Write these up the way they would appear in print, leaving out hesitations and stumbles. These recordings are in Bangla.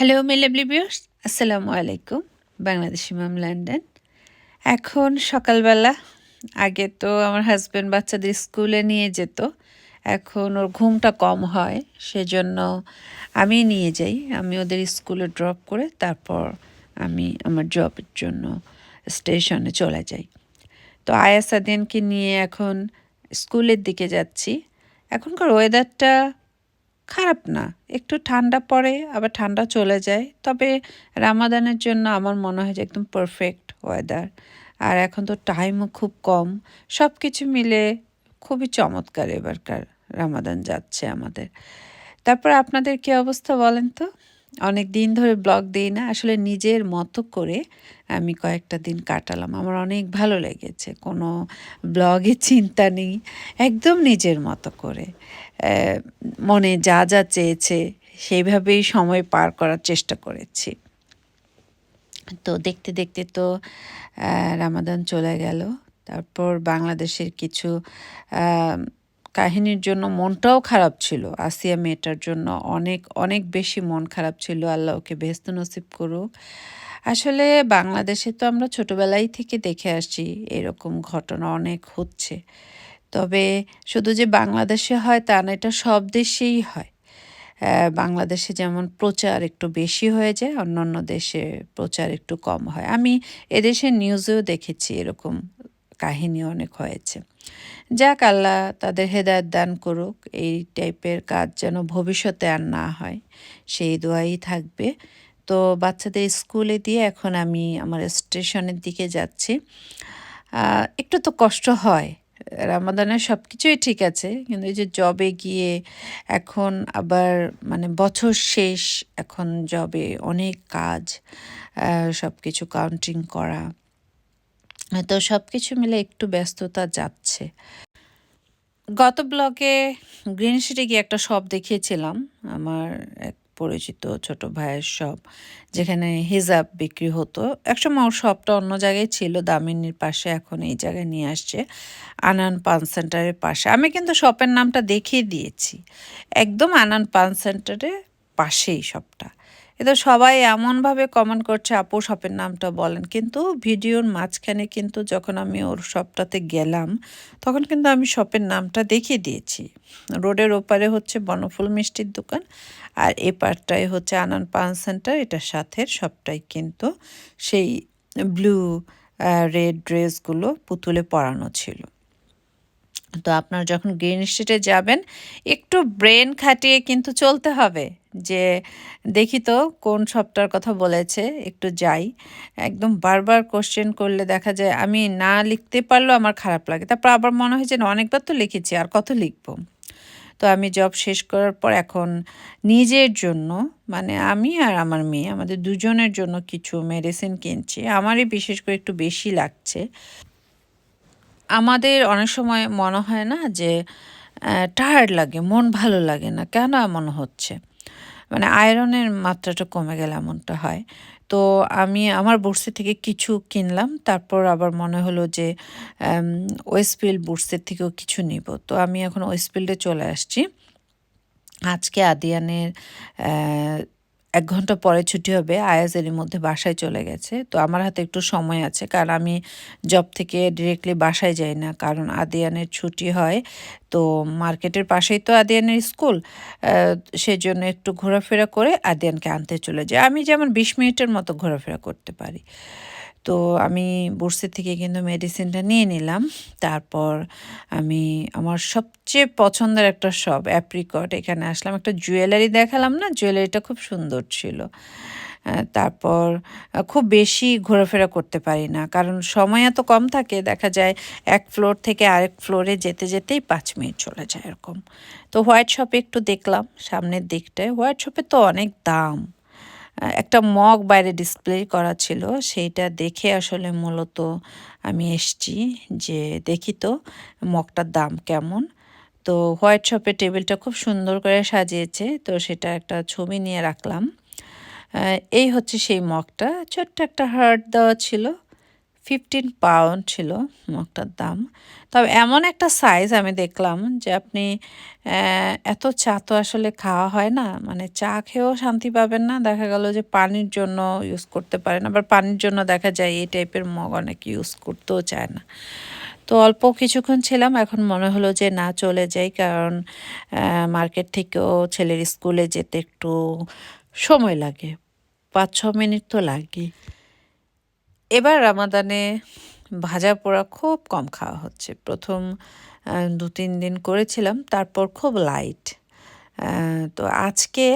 হ্যালো মেলাবলি ভিউয়ার্স, আসসালামু আলাইকুম। বাংলাদেশি মাম লন্ডন। এখন সকালবেলা। আগে তো আমার হাজব্যান্ড বাচ্চাদের স্কুলে নিয়ে যেত। এখন ওর ঘুমটা কম হয়, সেজন্য আমি নিয়ে যাই। আমি ওদের স্কুলে ড্রপ করে তারপর আমি আমার জবের জন্য স্টেশনে চলে যাই। তো আয়া সাদিয়ানকে নিয়ে এখন স্কুলের দিকে যাচ্ছি। এখনকার ওয়েদারটা খারাপ না, একটু ঠান্ডা পড়ে আবার ঠান্ডা চলে যায়, তবে রামাদানের জন্য আমার মনে হয় যে একদম পারফেক্ট ওয়েদার। আর এখন তো টাইমও খুব কম, সব কিছু মিলে খুবই চমৎকার এবারকার রামাদান যাচ্ছে আমাদের। তারপর আপনাদের কী অবস্থা বলেন তো? অনেক দিন ধরে ব্লগ দিই না, আসলে নিজের মতো করে আমি কয়েকটা দিন কাটালাম। আমার অনেক ভালো লেগেছে, কোনো ব্লগে চিন্তা নেই, একদম নিজের মতো করে মনে যা যা চেয়েছে সেইভাবেই সময় পার করার চেষ্টা করেছি। তো দেখতে দেখতে তো রামাদান চলে গেল। তারপর বাংলাদেশের কিছু কাহিনীর জন্য মনটাও খারাপ ছিল। আসিয়া মেয়েটার জন্য অনেক অনেক বেশি মন খারাপ ছিল। আল্লাহ ওকে বেহেশত নসিব করুক। আসলে বাংলাদেশে তো আমরা ছোটবেলায় থেকে দেখে আসছি এরকম ঘটনা অনেক হচ্ছে। তবে শুধু যে বাংলাদেশে হয় তা না, এটা সব দেশেই হয়। বাংলাদেশে যেমন প্রচার একটু বেশি হয়ে যায়, অন্যান্য দেশে প্রচার একটু কম হয়। আমি এদেশের নিউজেও দেখেছি এরকম কাহিনী অনেক হয়েছে। যাক, আল্লাহ তাদের হেদায়েত দান করুক, এই টাইপের কাজ যেন ভবিষ্যতে আর না হয়, সেই দোয়াই থাকবে। তো বাচ্চাদের স্কুলে দিয়ে এখন আমি আমার স্টেশনের দিকে যাচ্ছি। একটু তো কষ্ট হয়, রামাদানের সব কিছুই ঠিক আছে, কিন্তু এই যে জবে গিয়ে এখন আবার মানে বছর শেষ, এখন জবে অনেক কাজ, সব কিছু কাউন্টিং করা, তো সব কিছু মিলে একটু ব্যস্ততা যাচ্ছে। গত ব্লগে গ্রিন সিটি গিয়ে একটা শপ দেখিয়েছিলাম, আমার এক পরিচিত ছোট ভাইয়ের শপ, যেখানে হিজাব বিক্রি হতো। একসময় ওর শপটা অন্য জায়গায় ছিল, দামিনীর পাশে, এখন এই জায়গায় নিয়ে আসছে আনান পান সেন্টারের পাশে। আমি কিন্তু শপের নামটা দেখিয়ে দিয়েছি, একদম আনান পান সেন্টারের পাশেই শপটা। এতো সবাই এমনভাবে কমেন্ট করছে, আপু শপের নামটা বলেন, কিন্তু ভিডিওর মাঝখানে কিন্তু যখন আমি ওর শপটাতে গেলাম তখন কিন্তু আমি শপের নামটা দেখিয়ে দিয়েছি। রোডের ওপারে হচ্ছে বনফুল মিষ্টির দোকান, আর এ পারটায় হচ্ছে আনান পান সেন্টার। এটার সাথে সবটাই কিন্তু সেই ব্লু রেড ড্রেসগুলো পুতুলে পরানো ছিল। তো আপনারা যখন গ্রিন স্ট্রিটে যাবেন একটু ব্রেন খাটিয়ে কিন্তু চলতে হবে, যে দেখি তো কোন শপটার কথা বলেছে, একটু যাই। একদম বারবার কোশ্চেন করলে দেখা যায় আমি না লিখতে পারলেও আমার খারাপ লাগে, তারপর আবার মনে হয় যে না, অনেকবার তো লিখেছি, আর কত লিখবো। তো আমি জব শেষ করার পর এখন নিজের জন্য, মানে আমি আর আমার মেয়ে, আমাদের দুজনের জন্য কিছু মেডিসিন কিনছি। আমারই বিশেষ করে একটু বেশি লাগছে। আমাদের অনেক সময় মনে হয় না যে টায়ার্ড লাগে, মন ভালো লাগে না, কেন এমন হচ্ছে? মানে আয়রনের মাত্রাটা কমে গেলে এমনটা হয়। তো আমি আমার বুটসে থেকে কিছু কিনলাম, তারপর আবার মনে হলো যে ওয়েস্টফিল্ড বুটসের থেকেও কিছু নিব। তো আমি এখন ওয়েস্টফিল্ডে চলে আসছি। আজকে আদিয়ানের ১ ঘন্টা পরে ছুটি হবে। আয়াজ এরই মধ্যে বাসায় চলে গেছে। তো আমার হাতে একটু সময় আছে, কারণ আমি জব থেকে ডিরেক্টলি বাসায় যাই না, কারণ আদিয়ানের ছুটি হয়। তো মার্কেটের পাশেই তো আদিয়ানের স্কুল, সেজন্য একটু ঘোরাফেরা করে আদিয়ানকে আনতে চলে যাই। আমি যেমন ২০ মিনিটের মতো ঘোরাফেরা করতে পারি। তো আমি বুটসের থেকে কিন্তু মেডিসিনটা নিয়ে নিলাম। তারপর আমি আমার সবচেয়ে পছন্দের একটা শপ অ্যাপ্রিকট, এখানে আসলাম। একটা জুয়েলারি দেখালাম না, জুয়েলারিটা খুব সুন্দর ছিল। তারপর খুব বেশি ঘোরাফেরা করতে পারি না, কারণ সময় এত কম থাকে, দেখা যায় এক ফ্লোর থেকে আরেক ফ্লোরে যেতে যেতেই ৫ মিনিট চলে যায় এরকম। তো হোয়াইট শপে একটু দেখলাম সামনের দিকটায়, হোয়াইট শপে তো অনেক দাম। একটা মগ বাইরে ডিসপ্লে করা ছিল, সেইটা দেখে আসলে মূলত আমি এসছি যে দেখি তো মগটার দাম কেমন। তো হোয়াইট শপের টেবিলটা খুব সুন্দর করে সাজিয়েছে, তো সেটা একটা ছবি নিয়ে রাখলাম। এই হচ্ছে সেই মগটা, ছোট্ট একটা হার্ট দেওয়া ছিল, 15 পাউন্ড ছিল মগটার দাম। তবে এমন একটা সাইজ আমি দেখলাম যে আপনি এত চা তো আসলে খাওয়া হয় না, মানে চা খেয়েও শান্তি পাবেন না, দেখা গেল যে পানির জন্য ইউজ করতে পারেন, আবার পানির জন্য দেখা যায় এই টাইপের মগ অনেক ইউজ করতেও চায় না। তো অল্প কিছুক্ষণ ছিলাম, এখন মনে হলো যে না চলে যাই, কারণ মার্কেট থেকেও ছেলের স্কুলে যেতে একটু সময় লাগে, 5-6 মিনিট তো লাগেই। এবার রামাদানে ভাজা পোড়া খুব কম খাওয়া হচ্ছে। প্রথম 2-3 দিন করেছিলাম, তারপর খুব লাইট। তো আজকে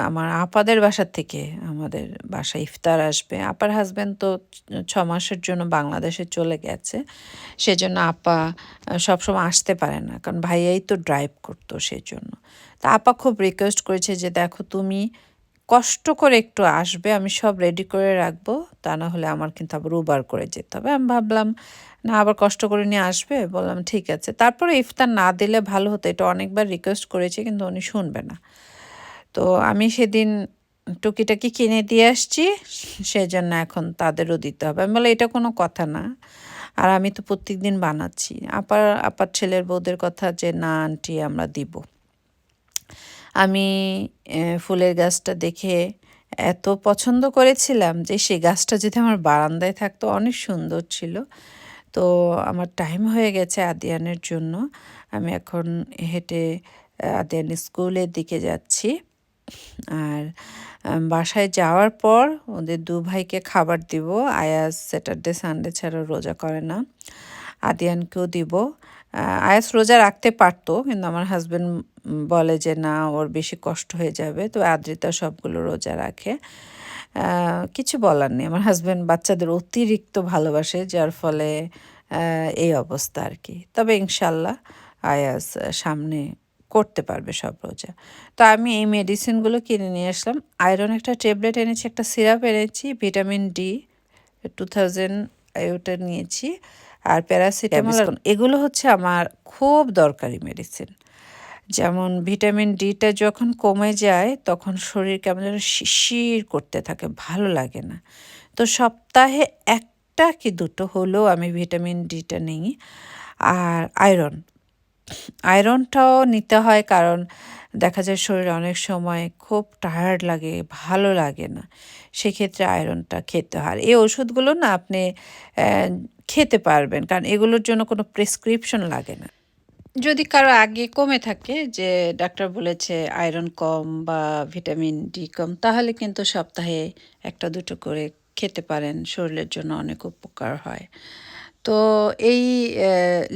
আমার আপাদের বাসার থেকে আমাদের বাসায় ইফতার আসবে। আপার হাসব্যান্ড তো 6 মাসের জন্য বাংলাদেশে চলে গেছে। সেজন্য আপা সবসময় আসতে পারে না, কারণ ভাইয়াই তো ড্রাইভ করতো সেজন্য। তা আপা খুব রিকোয়েস্ট করেছে যে দেখো তুমি কষ্ট করে একটু আসবে, আমি সব রেডি করে রাখবো, তা না হলে আমার কিন্তু আবার উবার করে যেতে হবে। আমি ভাবলাম না, আবার কষ্ট করে নিয়ে আসবে, বললাম ঠিক আছে। তারপরে ইফতার না দিলে ভালো হতো, এটা অনেকবার রিকোয়েস্ট করেছি কিন্তু উনি শুনবে না। তো আমি সেদিন টুকিটাকি কিনে দিয়ে আসছি, সেজন্য এখন তাদেরও দিতে হবে। আমি বললাম এটা কোনো কথা না, আর আমি তো প্রত্যেকদিন বানাচ্ছি। আপার ছেলের বউদের কথা যে না আন্টি আমরা দিব। আমি ফুলের গাছটা দেখে এত পছন্দ করেছিলাম যে সেই গাছটা যদি আমার বারান্দায় থাকতো অনেক সুন্দর ছিল। তো আমার টাইম হয়ে গেছে আদিয়ানের জন্য। আমি এখন হেঁটে আদিয়ান স্কুলের দিকে যাচ্ছি। আর বাসায় যাওয়ার পর ওদের 2 ভাইকে খাবার দিব। আয়াজ স্যাটারডে সানডে ছাড়া রোজা করে না। আদিয়ানকেও দিব। আয়াজ রোজা রাখতে পারতো, কিন্তু আমার হাসব্যান্ড বলে যে না ওর বেশি কষ্ট হয়ে যাবে। তো আদ্রিতা সবগুলো রোজা রাখে। কিছু বলার নেই, আমার হাসব্যান্ড বাচ্চাদের অতিরিক্ত ভালোবাসে, যার ফলে এই অবস্থা আর কি। তবে ইনশাল্লাহ আয়াজ সামনে করতে পারবে সব রোজা। তো আমি এই মেডিসিনগুলো কিনে নিয়ে আসলাম। আয়রন একটা ট্যাবলেট এনেছি, একটা সিরাপ এনেছি, ভিটামিন ডি 2000 ওটা নিয়েছি, আর প্যারাসিটামল। এগুলো হচ্ছে আমার খুব দরকারি মেডিসিন। যেমন ভিটামিন ডিটা যখন কমে যায় তখন শরীর কেমন যেন শিরশির করতে থাকে, ভালো লাগে না। তো সপ্তাহে 1টা কি 2টো হলেও আমি ভিটামিন ডিটা নিই। আর আয়রনটাও নিতে হয়, কারণ দেখা যায় শরীরে অনেক সময় খুব টায়ার্ড লাগে, ভালো লাগে না, সেক্ষেত্রে আয়রনটা খেতে হয়। আর এই ওষুধগুলো না আপনি খেতে পারবেন, কারণ এগুলোর জন্য কোনো প্রেসক্রিপশন লাগে না। যদি কারো আগে কমে থাকে যে ডাক্তার বলেছে আয়রন কম বা ভিটামিন ডি কম, তাহলে কিন্তু সপ্তাহে 1টা 2টো করে খেতে পারেন, শরীরের জন্য অনেক উপকার হয়। তো এই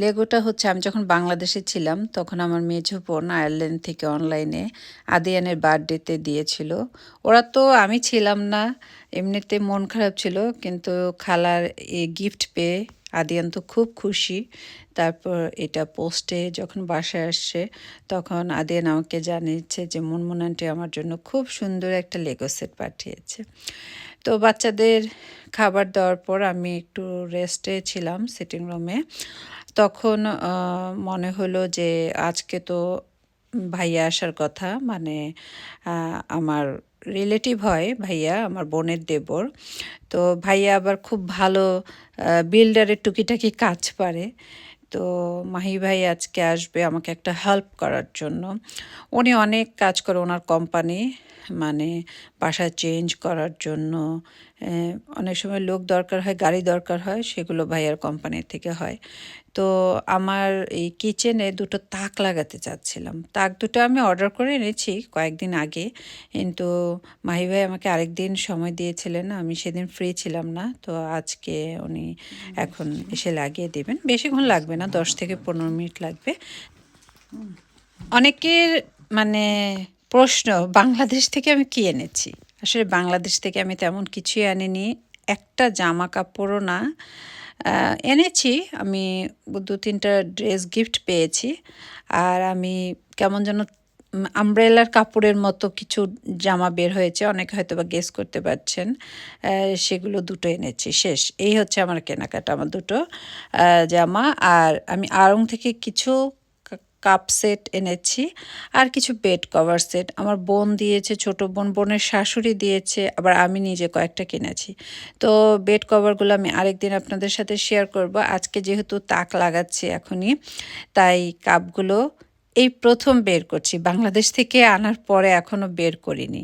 লেগোটা হচ্ছে আমি যখন বাংলাদেশে ছিলাম তখন আমার মেঝো বোন আয়ারল্যান্ড থেকে অনলাইনে আদিয়ানের বার্থডেতে দিয়েছিল। ওরা তো, আমি ছিলাম না, এমনিতে মন খারাপ ছিল, কিন্তু খালার এই গিফট পেয়ে আদিয়ান তো খুব খুশি। তারপর এটা পোস্টে যখন বাসায় আসছে তখন আদিয়ান আমাকে জানিয়েছে যে মুনমুন আন্টি আমার জন্য খুব সুন্দর একটা লেগো সেট পাঠিয়েছে। তো বাচ্চাদের খাবার দেওয়ার পর আমি একটু রেস্টে ছিলাম সিটিং রুমে। তখন মনে হলো যে আজকে তো ভাইয়া আসার কথা, মানে আমার রিলেটিভ হয় ভাইয়া, আমার বোনের দেবর। তো ভাইয়া আবার খুব ভালো বিল্ডারের টুকিটাকি কাজ পারে। তো মাহি ভাই আজকে আসবে আমাকে একটা হেল্প করার জন্য। উনি অনেক কাজ করে ওনার কোম্পানি, মানে বাসা চেঞ্জ করার জন্য অনেক সময় লোক দরকার হয়, গাড়ি দরকার হয়, সেগুলো ভাইয়ার কোম্পানি থেকে হয়। তো আমার এই কিচেনে 2টো তাক লাগাতে চাচ্ছিলাম। তাক 2টো আমি অর্ডার করে এনেছি কয়েকদিন আগে, কিন্তু মাহি ভাই আমাকে আরেকদিন সময় দিয়েছিলেন, আমি সেদিন ফ্রি ছিলাম না। তো আজকে উনি এখন এসে লাগিয়ে দেবেন, বেশিক্ষণ লাগবে না, 10 থেকে 15 মিনিট লাগবে। অনেকের মানে প্রশ্ন বাংলাদেশ থেকে আমি কি এনেছি। আসলে বাংলাদেশ থেকে আমি তেমন কিছুই আনিনি, একটা জামা কাপড়ও না। এনেছি আমি 2-3টা ড্রেস গিফট পেয়েছি, আর আমি কেমন যেন আমব্রেলার কাপড়ের মতো কিছু জামা বের হয়েছে, অনেকে হয়তো বা গেস করতে পারছেন, সেগুলো 2টো এনেছি, শেষ। এই হচ্ছে আমার কেনাকাটা, আমার 2টো জামা। আর আমি আড়ং থেকে কিছু কাপ সেট এনেছি আর কিছু বেড কভার সেট আমার বোন দিয়েছে, ছোট বোন, বোনের শাশুড়ি দিয়েছে, আবার আমি নিজে কয়েকটা কিনেছি। তো বেড কভারগুলো আমি আরেকদিন আপনাদের সাথে শেয়ার করব। আজকে যেহেতু তাক লাগাচ্ছি এখনই, তাই কাপগুলো এই প্রথম বের করছি। বাংলাদেশ থেকে আনার পরে এখনও বের করিনি।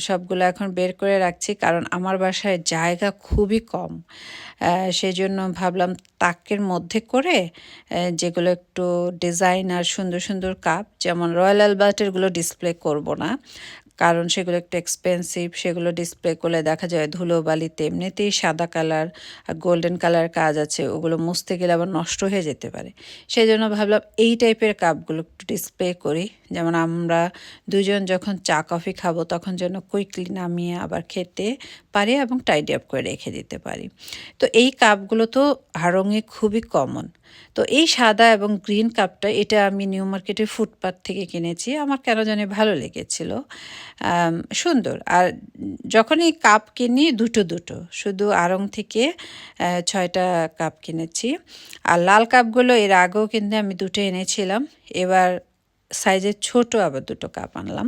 সবগুলো এখন বের করে রাখছি, কারণ আমার বাসায় জায়গা খুবই কম। সেজন্য ভাবলাম তাকের মধ্যে করে যেগুলো একটু ডিজাইন আর সুন্দর সুন্দর কাপ, যেমন রয়্যাল অ্যালবার্টেরগুলো ডিসপ্লে করব না, কারণ সেগুলো একটু এক্সপেন্সিভ। সেগুলো ডিসপ্লে করলে দেখা যায় ধুলোবালিতে এমনিতেই সাদা কালার আর গোল্ডেন কালার কাজ আছে, ওগুলো মুছতে গেলে আবার নষ্ট হয়ে যেতে পারে। সেই জন্য ভাবলাম এই টাইপের কাপগুলো একটু ডিসপ্লে করি, যেমন আমরা দুজন যখন চা কফি খাবো তখন যেন কুইকলি নামিয়ে আবার খেতে পারি এবং টাইডি আপ করে রেখে দিতে পারি। তো এই কাপগুলো তো আড়ংয়ে খুবই কমন। তো এই সাদা এবং গ্রিন কাপটা, এটা আমি নিউ মার্কেটের ফুটপাথ থেকে কিনেছি। আমার কেন জানি ভালো লেগেছিল, সুন্দর। আর যখনই কাপ কিনি দুটো দুটো, শুধু আড়ং থেকে 6টা কাপ কিনেছি। আর লাল কাপগুলো এর আগেও কিন্তু আমি দুটো এনেছিলাম, এবার সাইজের ছোট আবার দুটো কাপ আনলাম।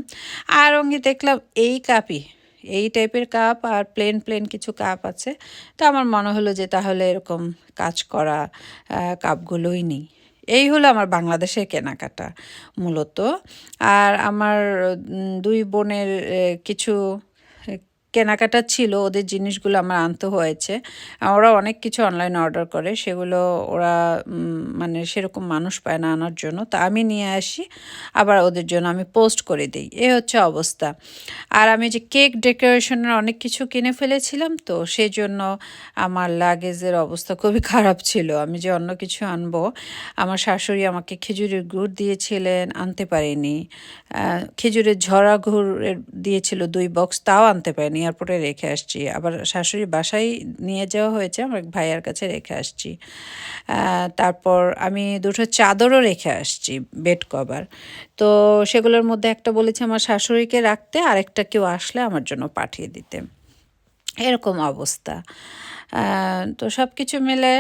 আড়ংয়ে দেখলাম এই কাপই, এই টাইপের কাপ আর প্লেন প্লেন কিছু কাপ আছে। তো আমার মনে হলো যে তাহলে এরকম কাজ করা কাপগুলোই নিই। এই হলো আমার বাংলাদেশের কেনাকাটা মূলত। আর আমার দুই বোনের কিছু কেনাকাটা ছিল, ওদের জিনিসগুলো আমার আনতে হয়েছে। ওরা অনেক কিছু অনলাইনে অর্ডার করে, সেগুলো ওরা মানে সেরকম মানুষ পায় না আনার জন্য, তা আমি নিয়ে আসি, আবার ওদের জন্য আমি পোস্ট করে দিই। এ হচ্ছে অবস্থা। আর আমি যে কেক ডেকোরেশনের অনেক কিছু কিনে ফেলেছিলাম, তো সেই জন্য আমার লাগেজের অবস্থা খুবই খারাপ ছিল। আমি যে অন্য কিছু আনবো, আমার শাশুড়ি আমাকে খেজুরের গুড় দিয়েছিলেন, আনতে পারিনি। খেজুরের ঝরা গুড় দিয়েছিল 2 বক্স, তাও আনতে পারিনি, এয়ারপোর্টে রেখে আসছি। আবার শাশুড়ি বাসায় নিয়ে যাওয়া হয়েছে, আমার এক ভাইয়ার কাছে রেখে আসছি। তারপর আমি দুটো চাদরও রেখে আসছি, বেড কভার। তো সেগুলোর মধ্যে একটা বলেছি আমার শাশুড়িকে রাখতে, আরেকটা কেউ আসলে আমার জন্য পাঠিয়ে দিতে। এরকম অবস্থা। তো সব কিছু মিলে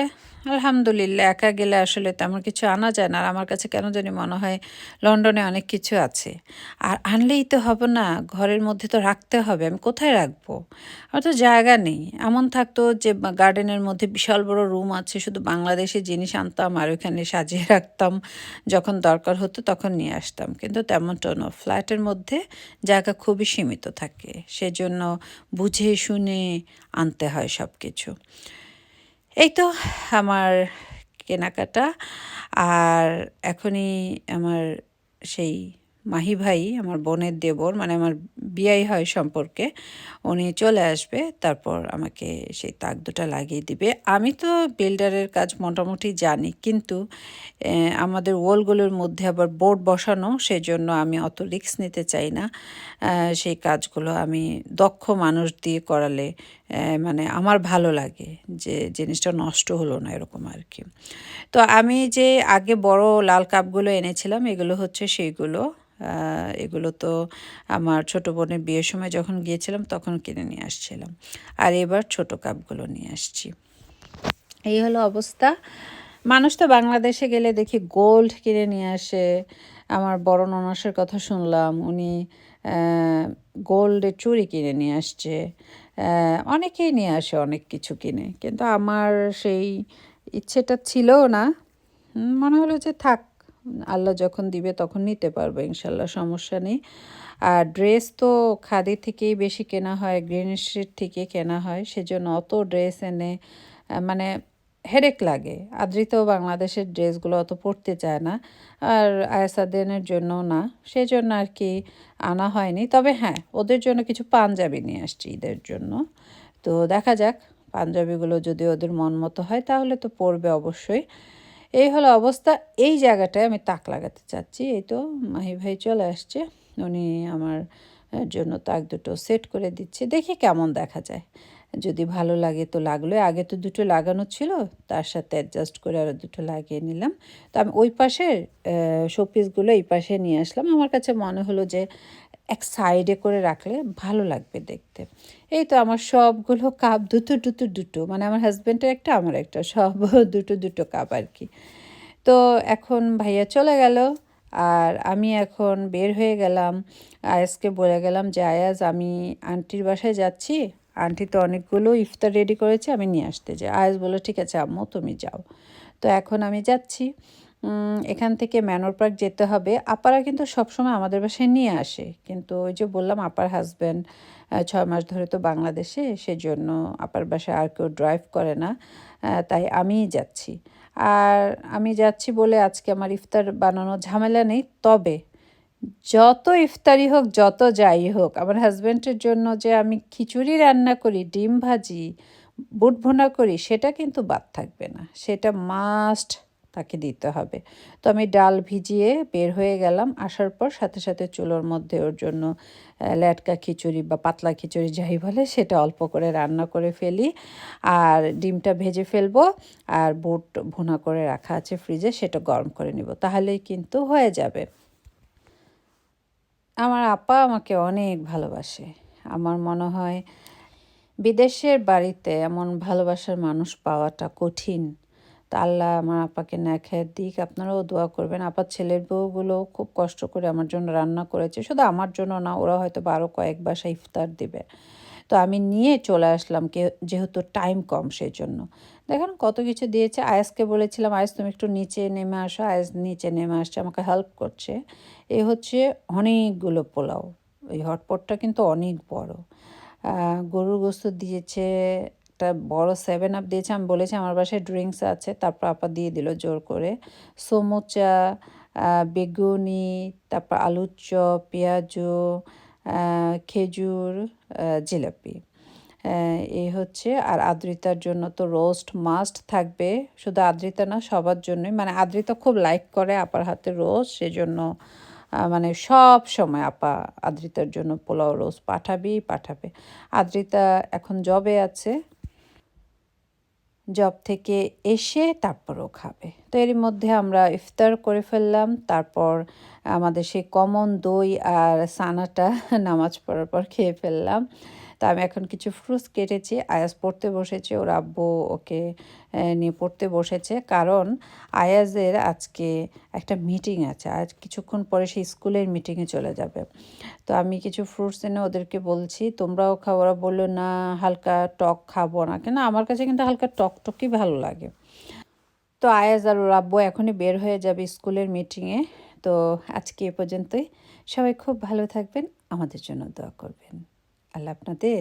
আলহামদুলিল্লাহ, একা গেলে আসলে তেমন কিছু আনা যায় না। আর আমার কাছে কেন জানি মনে হয় লন্ডনে অনেক কিছু আছে। আর আনলেই তো হবে না, ঘরের মধ্যে তো রাখতে হবে। আমি কোথায় রাখবো? আমার তো জায়গা নেই। এমন থাকতো যে গার্ডেনের মধ্যে বিশাল বড় রুম আছে, শুধু বাংলাদেশি জিনিস আনতাম আর ওইখানে সাজিয়ে রাখতাম। যখন দরকার হতো তখন নিয়ে আসতাম। কিন্তু তেমনটা না, ফ্ল্যাটের মধ্যে জায়গা খুবই সীমিত থাকে। সেজন্য বুঝে শুনে আনতে হয় সব কিছু। এই তো আমার কেনাকাটা। আর এখনই আমার সেই মাহি ভাই, আমার বোনের দেবর, মানে আমার বিয়াই হয় সম্পর্কে, উনি চলে আসবে। তারপর আমাকে সেই তাক দুটা লাগিয়ে দিবে। আমি তো বিল্ডারের কাজ মোটামুটি জানি, কিন্তু আমাদের ওয়ালগুলোর মধ্যে আবার বোর্ড বসানো, সেজন্য আমি অত রিস্ক নিতে চাই না। সেই কাজগুলো আমি দক্ষ মানুষ দিয়ে করালে মানে আমার ভালো লাগে, যে জিনিসটা নষ্ট হলো না, এরকম আর কি। তো আমি যে আগে বড় লাল কাপগুলো এনেছিলাম, এগুলো হচ্ছে সেইগুলো। এগুলো তো আমার ছোট বোনের বিয়ের সময় যখন গিয়েছিলাম তখন কিনে নিয়ে আসছিলাম। আর এবার ছোট কাপগুলো নিয়ে আসছি। এই হলো অবস্থা। মানুষ তো বাংলাদেশে গেলে দেখি গোল্ড কিনে নিয়ে আসে। আমার বড় ননাসের কথা শুনলাম, উনি গোল্ডের চুড়ি কিনে নিয়ে আসছে। অনেকেই নিয়ে আসে অনেক কিছু কিনে, কিন্তু আমার সেই ইচ্ছেটা ছিলও না। মনে হলো যে থাক, আল্লাহ যখন দিবে তখন নিতে পারবো ইনশাল্লাহ, সমস্যা নেই। আর ড্রেস তো খাদি থেকেই বেশি কেনা হয়, গ্রিন স্ট্রিট থেকে কেনা হয়, সেজন্য অত ড্রেস এনে মানে হেডেক লাগে। আদ্রিতাও বাংলাদেশের ড্রেসগুলো অত পরতে চায় না, আর আয়াসাদেনের জন্যও না, সেই জন্য আর কি আনা হয়নি। তবে হ্যাঁ, ওদের জন্য কিছু পাঞ্জাবি নিয়ে আসছি ঈদের জন্য। তো দেখা যাক, পাঞ্জাবিগুলো যদি ওদের মন মতো হয় তাহলে তো পরবে অবশ্যই। এই হলো অবস্থা। এই জায়গাটায় আমি তাক লাগাতে চাচ্ছি। এই তো মাহি ভাই চলে আসছে, উনি আমার জন্য তাক দুটো সেট করে দিচ্ছে। দেখি কেমন দেখা যায়। যদি ভালো লাগে তো লাগলো। আগে তো দুটো লাগানো ছিল, তার সাথে অ্যাডজাস্ট করে আরও দুটো লাগিয়ে নিলাম। তো আমি ওই পাশের শোপিসগুলো এই পাশে নিয়ে আসলাম। আমার কাছে মনে হলো যে এক সাইডে করে রাখলে ভালো লাগবে দেখতে। এই তো আমার সবগুলো কাপ দুটো দুটো দুটো, মানে আমার হাজব্যান্ডের একটা, আমার একটা, সব দুটো দুটো কাপ আর কি। তো এখন ভাইয়া চলে গেল আর আমি এখন বের হয়ে গেলাম। আয়াজকে বলে গেলাম যে আয়াজ আমি আন্টির বাসায় যাচ্ছি, আন্টি তো অনেকগুলো ইফতার রেডি করেছে, আমি নিয়ে আসতে যাই। আয়াজ বললো ঠিক আছে আম্মু তুমি যাও। তো এখন আমি যাচ্ছি। এখান থেকে ম্যানর পার্ক যেতে হবে। আপারা কিন্তু সবসময় আমাদের বাসায় নিয়ে আসে, কিন্তু ওই যে বললাম আপার হাজব্যান্ড 6 মাস ধরে তো বাংলাদেশে, সেজন্য আপার বাসায় আর কেউ ড্রাইভ করে না, তাই আমিই যাচ্ছি। আর আমি যাচ্ছি বলে আজকে আমার ইফতার বানানোর ঝামেলা নেই। তবে যত ইফতারি হোক, যত যাই হোক, আমার হাজব্যান্ডের জন্য যে আমি খিচুড়ি রান্না করি, ডিম ভাজি, বুট ভুনা করি, সেটা কিন্তু বাদ থাকবে না। সেটা মাস্ট তাকে দিতে হবে। তো আমি ডাল ভিজিয়ে বের হয়ে গেলাম। আসার পর সাথে সাথে চুলোর মধ্যে ওর জন্য ল্যাটকা খিচুড়ি বা পাতলা খিচুড়ি যাই বলে সেটা অল্প করে রান্না করে ফেলি। আর ডিমটা ভেজে ফেলবো। আর বুট ভুনা করে রাখা আছে ফ্রিজে, সেটা গরম করে নিব, তাহলেই কিন্তু হয়ে যাবে। আমার আপা আমাকে অনেক ভালোবাসে। আমার মনে হয় বিদেশের বাড়িতে এমন ভালোবাসার মানুষ পাওয়াটা কঠিন। তা আল্লাহ আমার আপাকে নেখায়ের দিক। আপনারাও দোয়া করবেন। আপার ছেলের বউগুলো খুব কষ্ট করে আমার জন্য রান্না করেছে। শুধু আমার জন্য না, ওরা হয়তো আরও কয়েক বাসায় ইফতার দিবে। তো আমি নিয়ে চলে আসলাম, যেহেতু টাইম কম সেই জন্য। দেখেন কত কিছু দিয়েছে। আয়াজকে বলেছিলাম আয়াজ তুমি একটু নিচে নেমে আসো, আয়াজ নিচে নেমে আসছে, আমাকে হেল্প করছে। এ হচ্ছে অনেকগুলো পোলাও। এই হটপটটা কিন্তু অনেক বড়। গরুর গোস্ত দিয়েছে, একটা বড় 7 আপ দিয়েছে। আমি বলেছি আমার বাসায় ড্রিঙ্কস আছে, তারপর আপা দিয়ে দিল জোর করে। সমুচা, বেগুনি, তারপর আলুর চপ, পেঁয়াজু, খেজুর, জিলাপি। এই হচ্ছে। আর আদ্রিতার জন্য তো রোস্ট মাস্ট থাকবে। শুধু আদ্রিতা না, সবার জন্যই। মানে আদ্রিতা খুব লাইক করে আপার হাতে রোস্ট, সেজন্য মানে সব সময় আপা আদ্রিতার জন্য পোলাও রোস্ট পাঠাবে। আদ্রিতা এখন জবে আছে, জব থেকে এসে তারপরও খাবে। তো এরই মধ্যে আমরা ইফতার করে ফেললাম। তারপর আমাদের সেই কমন দই আর সানাটা নামাজ পড়ার পর খেয়ে ফেললাম। তো আমি এখন কিছু ফ্রুটস কেটেছি। আয়াজ পড়তে বসেছে, ওর আব্বু ওকে নিয়ে পড়তে বসেছে। কারণ আয়াজের আজকে একটা মিটিং আছে, আজ কিছুক্ষণ পরে সে স্কুলের মিটিংয়ে চলে যাবে। তো আমি কিছু ফ্রুটস এনে ওদেরকে বলছি তোমরাও খাও। ওরা বললো না হালকা টক খাবো না, কেন আমার কাছে কিন্তু হালকা টক টকই ভালো লাগে। তো আয়াজ আর ওর আব্বু এখনই বের হয়ে যাবে স্কুলের মিটিংয়ে। তো আজকে এ পর্যন্তই। সবাই খুব ভালো থাকবেন, আমাদের জন্য দোয়া করবেন। আল্লাহ আপনাদের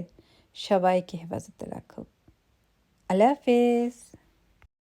সবাইকে হেফাজতে রাখুক। আল্লাহ হাফেজ।